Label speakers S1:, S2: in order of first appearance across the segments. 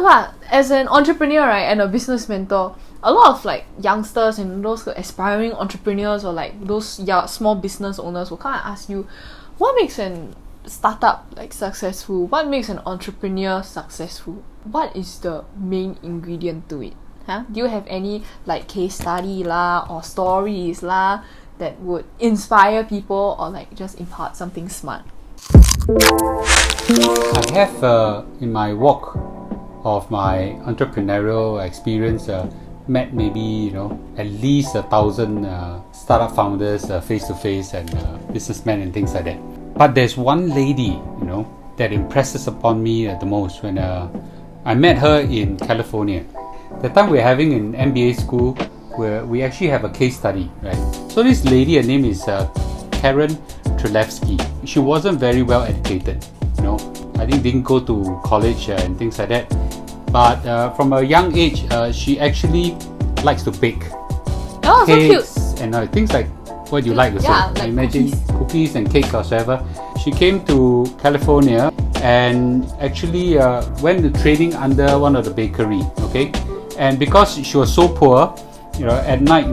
S1: what? As an entrepreneur, right, and a business mentor, a lot of like youngsters and those aspiring entrepreneurs or like those small business owners will come and ask you, what makes an startup like successful? What makes an entrepreneur successful? What is the main ingredient to it? Huh? Do you have any like case study lah or stories lah that would inspire people or like just impart something smart?
S2: I have in my walk of my entrepreneurial experience met maybe at least 1,000 startup founders face to face and businessmen and things like that. But there's one lady that impresses upon me the most when I met her in California. The time we're having an MBA school where we actually have a case study, right? So this lady, her name is Karen Trelevsky. She wasn't very well educated, I think didn't go to college and things like that. But from a young age, she actually likes to bake.
S1: Oh,
S2: cakes
S1: so cute!
S2: And things like what you like also.
S1: Yeah, like
S2: imagine cookies and cakes or whatever. She came to California and actually went to training under one of the bakery. Okay, and because she was so poor, at night,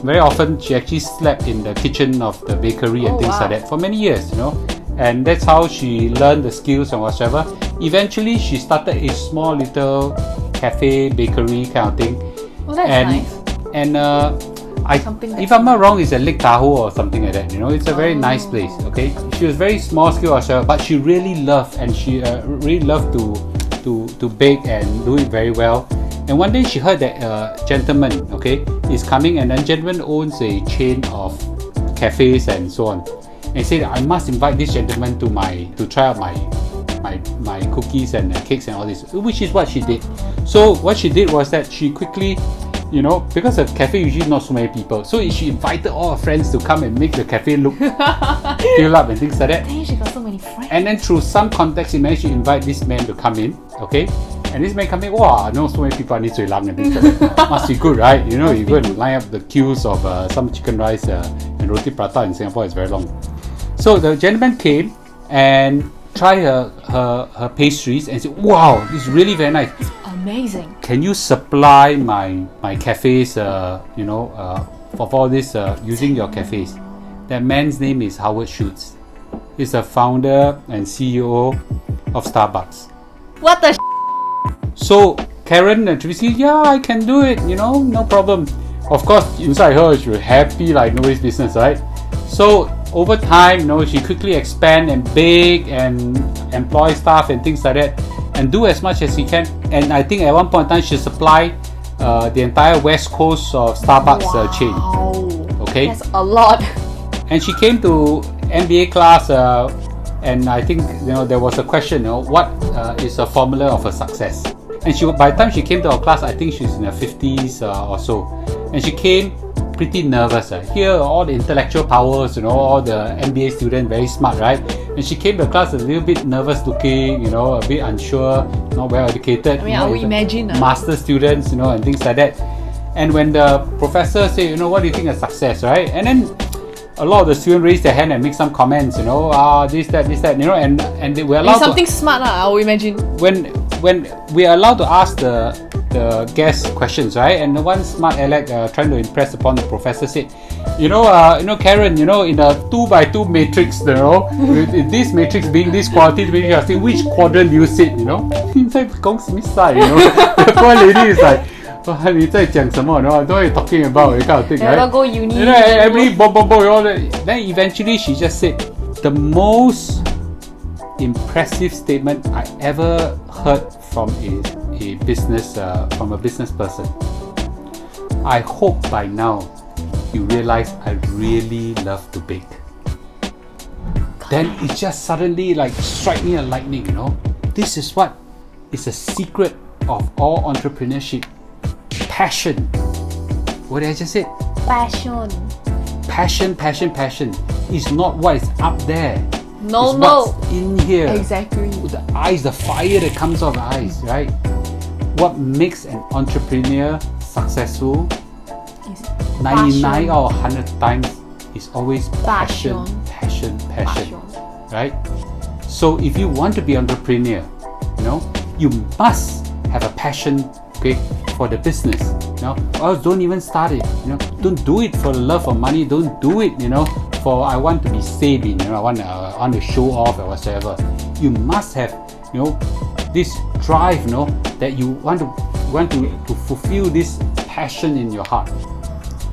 S2: very often she actually slept in the kitchen of the bakery and things like that for many years, and that's how she learned the skills and whatever. Eventually, she started a small little cafe, bakery kind of thing.
S1: Oh, that's nice.
S2: And if I'm not wrong, it's a Lake Tahoe or something like that. It's a very nice place. Okay, she was very small scale herself, but she really loved to bake and do it very well. And one day she heard that a gentleman, is coming, and that gentleman owns a chain of cafes and so on. And he said, I must invite this gentleman to try out my cookies and cakes and all this, which is what she did. So what she did was that she quickly, because the cafe usually not so many people, so she invited all her friends to come and make the cafe look fill up and things like that.
S1: Dang, she got so many friends.
S2: And then through some context, she managed to invite this man to come in, and this man come in, wow, so many people need to lang and things like that. Must be good, right? You go and line up the queues of some chicken rice and roti prata in Singapore is very long. So the gentleman came and tried her pastries and said, wow, this is really very nice.
S1: Amazing.
S2: Can you supply my cafes, of all this using your cafes? That man's name is Howard Schultz. He's the founder and CEO of Starbucks.
S1: What the
S2: So Karen Trevisi, yeah, I can do it, no problem. Of course, inside her, she was happy like nobody's business, right? So over time, she quickly expand and bake and employ staff and things like that, and do as much as she can. And I think at one point in time, she supplied the entire west coast of Starbucks chain. Okay,
S1: that's a lot.
S2: And she came to MBA class, and I think there was a question, what is a formula of a success? And by the time she came to our class, I think she's in her 50s or so, and she came pretty nervous. Here are all the intellectual powers, all the MBA students, very smart, right? And she came to class a little bit nervous looking, a bit unsure, not well educated.
S1: I would imagine.
S2: Master students, and things like that. And when the professor said, what do you think is success, right? And then a lot of the students raised their hand and make some comments, this, that, and they were allowed
S1: something smart, I would imagine.
S2: When we are allowed to ask the guest questions, right? And the one smart aleck trying to impress upon the professor said, Karen, in a 2x2 matrix, with this matrix being this quality, which quadrant do you sit, Inside the poor lady is like, what are you talking about? Kind of thing, right?
S1: Never go uni.
S2: Every all that. Then eventually she just said, the most impressive statement I ever heard from a business person. I hope by now you realize I really love to bake. Then it just suddenly strike me a lightning, This is what is a secret of all entrepreneurship. Passion. What did I just say? Passion is not what is up there. It's what's in here.
S1: Exactly.
S2: The eyes, the fire that comes out of the eyes, right? What makes an entrepreneur successful? 99 or 100 times is always passion. Right? So if you want to be an entrepreneur, you must have a passion, okay, for the business, or else don't even start it, don't do it for the love of money, don't do it, for I want to be saving, I want to show off or whatsoever. You must have, this drive, that you want to fulfill this passion in your heart.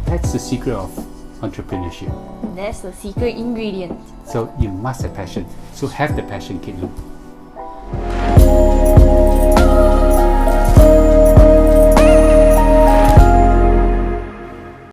S2: That's the secret of entrepreneurship.
S1: That's the secret ingredient.
S2: So you must have passion. So have the passion, Kit Lu.